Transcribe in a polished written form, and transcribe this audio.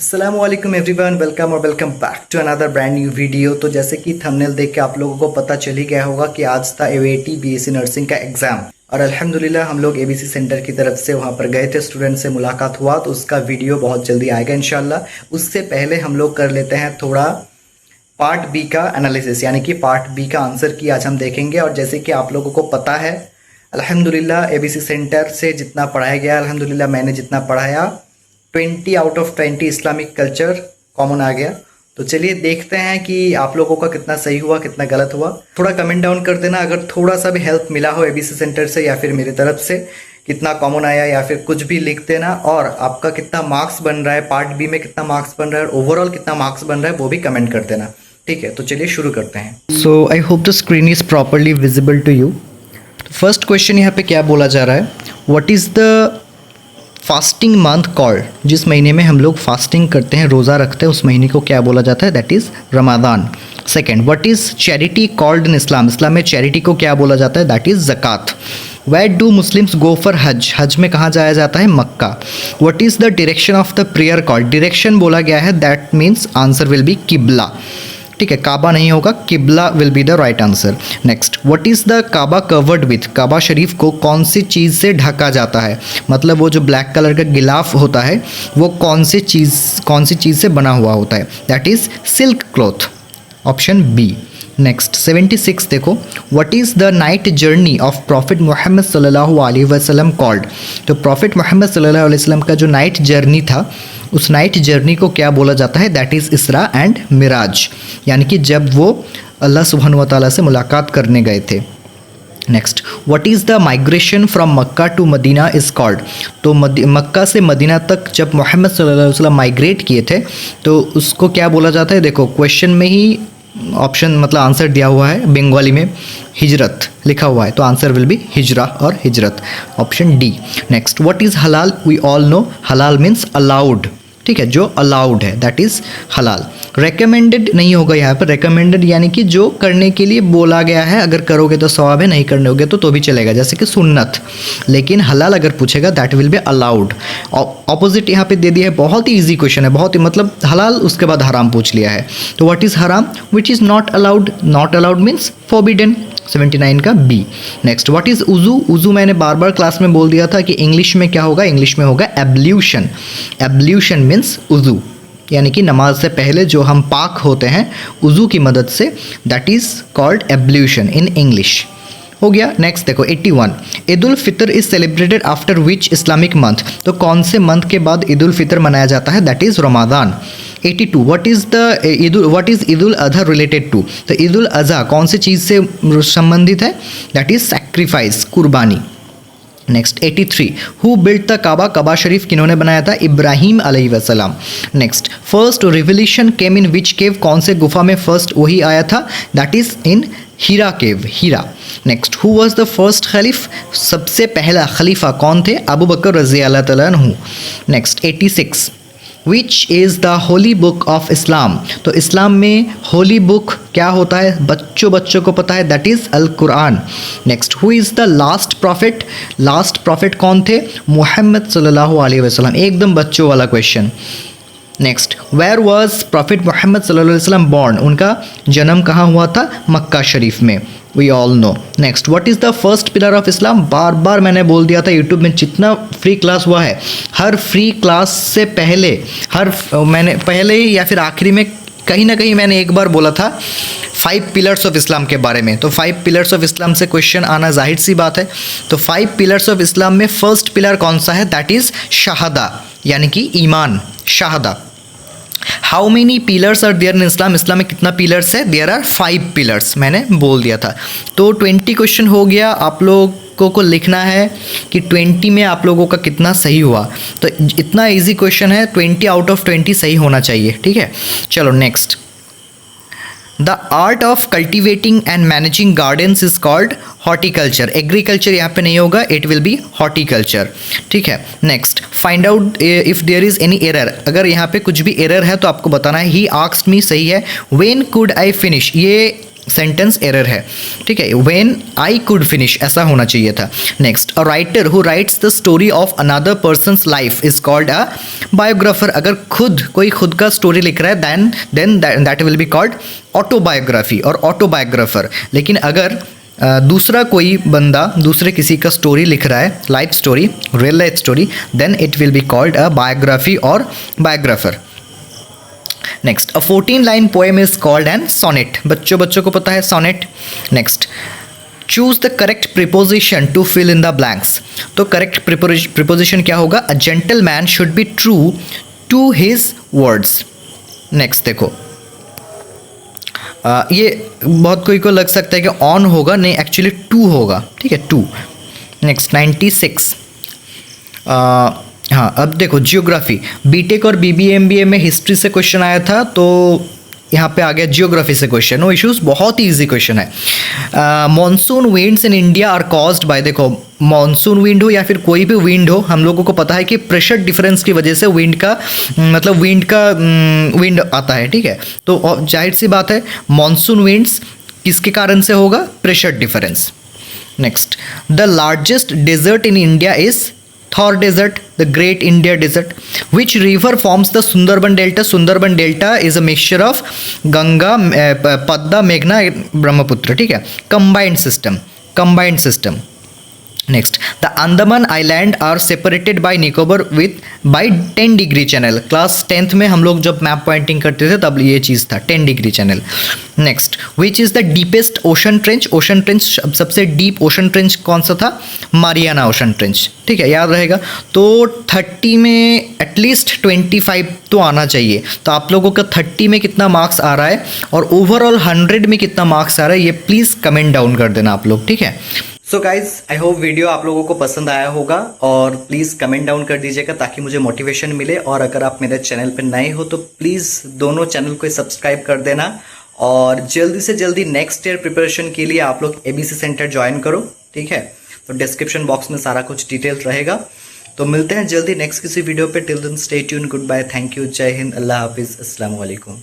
अस्सलामुअलैकुम everyone, welcome और welcome back to another brand new video. तो जैसे कि थंबनेल देख के आप लोगों को पता चल ही गया होगा कि आज था एवीटी बीएससी नर्सिंग का एग्जाम और अल्हम्दुलिल्लाह हम लोग एबीसी सेंटर की तरफ से वहां पर गए थे, स्टूडेंट से मुलाकात हुआ। तो उसका वीडियो बहुत जल्दी आएगा इंशाल्लाह। उससे पहले हम लोग कर लेते हैं थोड़ा पार्ट बी का एनालिसिस, यानी कि पार्ट बी का आंसर की आज हम देखेंगे। और जैसे कि आप लोगों को पता है अल्हम्दुलिल्लाह एबीसी सेंटर से जितना पढ़ाया गया, अल्हम्दुलिल्लाह मैंने जितना पढ़ाया 20 out of 20 Islamic culture common आ गया। तो चलिए देखते हैं कि आप लोगों का कितना सही हुआ, कितना गलत हुआ। थोड़ा कमेंट डाउन कर देना अगर थोड़ा सा भी हेल्प मिला हो एबीसी सेंटर से या फिर मेरी तरफ से, कितना कॉमन आया या फिर कुछ भी लिख देना। और आपका कितना मार्क्स बन रहा है, पार्ट बी में कितना मार्क्स बन रहा है और ओवरऑल कितना मार्क्स बन रहा है वो भी कमेंट कर देना। ठीक है, तो चलिए शुरू करते हैं। So I hope the screen is properly visible to you. First question यहाँ पे क्या बोला जा रहा है, what is the fasting month called, जिस महीने में हम लोग फास्टिंग करते हैं, रोज़ा रखते हैं, उस महीने को क्या बोला जाता है, that is Ramadan. Second, what is charity called in Islam, Islam में चैरिटी को क्या बोला जाता है, that is zakat. Where do Muslims go for Hajj, Hajj में कहाँ जाया जाता है, Mecca. What is the direction of the prayer called, direction बोला गया है, that means answer will be qibla. ठीक है, काबा नहीं होगा, qibla will be the right answer. Next, what is the Kaaba covered with, काबा शरीफ को कौन सी चीज़ से ढका जाता है, मतलब वो जो ब्लैक कलर का गिलाफ होता है वो कौन सी चीज़ से बना हुआ होता है, that is silk cloth, option B. Next 76 देखो, what is the night journey of prophet Muhammad सल्लल्लाहु अलैहि वसल्लम कॉल्ड, तो प्रॉफिट मोहम्मद सल्लल्लाहु अलैहि वसल्लम का जो नाइट जर्नी था उस नाइट जर्नी को क्या बोला जाता है, दैट इज़ इसरा एंड मिराज, यानी कि जब वो अल्लाह सुब्हानहू व तआला से मुलाकात करने गए थे। Next, what is the migration from Mecca to Medina is called, तो मक्का से मदीना तक जब मोहम्मद सल्लल्लाहु अलैहि वसल्लम माइग्रेट किए थे तो उसको क्या बोला जाता है, देखो क्वेश्चन में ही ऑप्शन मतलब आंसर दिया हुआ है, बंगाली में हिजरत लिखा हुआ है, तो आंसर विल बी हिजरा और हिजरत, option D. Next, what is हलाल, वी ऑल नो हलाल मीन्स अलाउड, ठीक है, जो अलाउड है दैट इज़ हलाल। रेकमेंडेड नहीं होगा यहाँ पर, रेकमेंडेड यानी कि जो करने के लिए बोला गया है, अगर करोगे तो सवाब है, नहीं करने होगे तो भी चलेगा, जैसे कि सुन्नत। लेकिन हलाल अगर पूछेगा that will be allowed. Opposite यहाँ पे दे दिया है, बहुत ही ईजी क्वेश्चन है, बहुत ही मतलब हलाल उसके बाद हराम पूछ लिया है। तो व्हाट इज़ हराम, which is not allowed, not allowed means forbidden, 79 का बी। नेक्स्ट, व्हाट इज़ उज़ू, उज़ू मैंने बार बार क्लास में बोल दिया था कि इंग्लिश में क्या होगा, इंग्लिश में होगा एब्ल्यूशन, एब्ल्यूशन मीन्स उज़ू, यानी कि नमाज से पहले जो हम पाक होते हैं उज़ू की मदद से, that is called ablution in English. हो गया। नेक्स्ट देखो 81, Eid ul Fitr is celebrated after which Islamic month, तो कौन से मंथ के बाद ईद उल फितर मनाया जाता है, that is Ramadan. 82, what is Eid ul Adha related to, तो ईद उल अज़हा कौन सी चीज़ से संबंधित है, दैट इज़ सैक्रिफाइस, कुर्बानी। Next 83, who built the Kaaba, Kaaba शरीफ किन्होंने बनाया था, इब्राहिम अलैहिस्सलाम। Next, first revolution came in which cave, कौन से गुफा में फर्स्ट वही आया था, that is in Hira cave, Hira. Next, who was the first caliph, सबसे पहला खलीफा कौन थे, अबू बकर रज़ी अल्लाह तआला अन्हु। Next 86, which is the Holi book of Islam, तो इस्लाम में होली बुक क्या होता है, बच्चों को पता है, that is Al Quran. Next, who is the last prophet, last prophet कौन थे, मुहम्मद सल्लल्लाहु अलैहि वसल्लम, एकदम बच्चों वाला question. Next, where was prophet Muhammad सल्लल्लाहु अलैहि वसल्लम बॉर्न, उनका जन्म कहाँ हुआ था, मक्का शरीफ में, we all know. Next, what is the first pillar of Islam, बार बार मैंने बोल दिया था, यूट्यूब में जितना फ्री क्लास हुआ है, हर फ्री क्लास से पहले, मैंने पहले या फिर आखिरी में कहीं ना कहीं मैंने एक बार बोला था 5 पिलर्स ऑफ इस्लाम के बारे में। तो 5 पिलर्स ऑफ इस्लाम से क्वेश्चन आना जाहिर सी बात है। तो 5 पिलर्स ऑफ इस्लाम में फर्स्ट पिलर कौन सा है, दैट इज़ शहादा, यानी कि ईमान, शहादा। How many pillars are there in Islam, Islam में कितना पिलर्स है, देयर आर 5 पिलर्स, मैंने बोल दिया था। तो 20 क्वेश्चन हो गया, आप लोगों को लिखना है कि 20 में आप लोगों का कितना सही हुआ। तो इतना इजी क्वेश्चन है, 20 आउट ऑफ 20 सही होना चाहिए, ठीक है। चलो next, the art of cultivating and managing gardens is called horticulture, agriculture यहाँ पे नहीं होगा, इट विल बी हॉर्टिकल्चर, ठीक है। Next, find out if there is any error, अगर यहाँ पे कुछ भी एरर है तो आपको बताना है। ही आस्क्ड मी सही है, व्हेन कुड आई फिनिश, ये सेंटेंस एरर है, ठीक है। व्हेन आई कुड फिनिश ऐसा होना चाहिए था। Next, a writer who writes the story of another person's life is called a biographer. अगर कोई खुद का स्टोरी लिख रहा है then that will be called autobiography और ऑटोबायोग्राफर। लेकिन अगर दूसरा कोई बंदा दूसरे किसी का स्टोरी लिख रहा है, life story, real life story, then it will be called a biography और biographer. Next, a 14 line poem is called an sonnet. बच्चों को पता है sonnet. Next, choose the correct preposition to fill in the blanks. तो correct preposition क्या होगा? A gentleman should be true to his words. Next देखो, ये बहुत कोई को लग सकता है कि ऑन होगा, नहीं एक्चुअली टू होगा, ठीक है, टू। नेक्स्ट 96, हाँ अब देखो जियोग्राफी, बीटेक और बीबीए एमबीए में हिस्ट्री से क्वेश्चन आया था, तो यहाँ पे आ गया जियोग्राफी से क्वेश्चन। नो इश्यूज, बहुत ही इजी क्वेश्चन है। Monsoon winds in India are caused by, देखो मॉनसून विंड हो या फिर कोई भी विंड हो, हम लोगों को पता है कि प्रेशर डिफरेंस की वजह से विंड आता है, ठीक है। तो जाहिर सी बात है मॉनसून विंड्स किसके कारण से होगा? Pressure difference. Next, the largest desert in India is Thor Desert, the Great India Desert. Which river forms the Sundarban Delta? Sundarban Delta is a mixture of Ganga, Padma, Meghna, Brahmaputra. ठीक है, combined system. Next, the Andaman Island are separated by Nicobar by 10 degree channel. Class 10th में हम लोग जब map pointing करते थे तब ये चीज़ था, 10 degree channel. Next, which is the deepest ocean trench? Ocean trench सबसे डीप ओशन ट्रेंच कौन सा था? मारियाना ओशन ट्रेंच, ठीक है, याद रहेगा। तो 30 में एटलीस्ट 25 तो आना चाहिए। तो आप लोगों का 30 में कितना मार्क्स आ रहा है और ओवरऑल 100 में कितना मार्क्स आ रहा है, ये प्लीज़ कमेंट डाउन कर देना आप लोग, ठीक है। So guys, I hope video आप लोगों को पसंद आया होगा और प्लीज़ कमेंट डाउन कर दीजिएगा ताकि मुझे मोटिवेशन मिले। और अगर आप मेरे चैनल पर नए हो तो प्लीज़ दोनों चैनल को सब्सक्राइब कर देना और जल्दी से जल्दी नेक्स्ट ईयर प्रिपरेशन के लिए आप लोग एबीसी सेंटर ज्वाइन करो, ठीक है। तो डिस्क्रिप्शन बॉक्स में सारा कुछ डिटेल्स रहेगा। तो मिलते हैं जल्दी नेक्स्ट किसी वीडियो पे। Till then stay tune, good bye, thank you, जय हिंद, अल्लाह हाफिज़, अस्सलाम वालेकुम।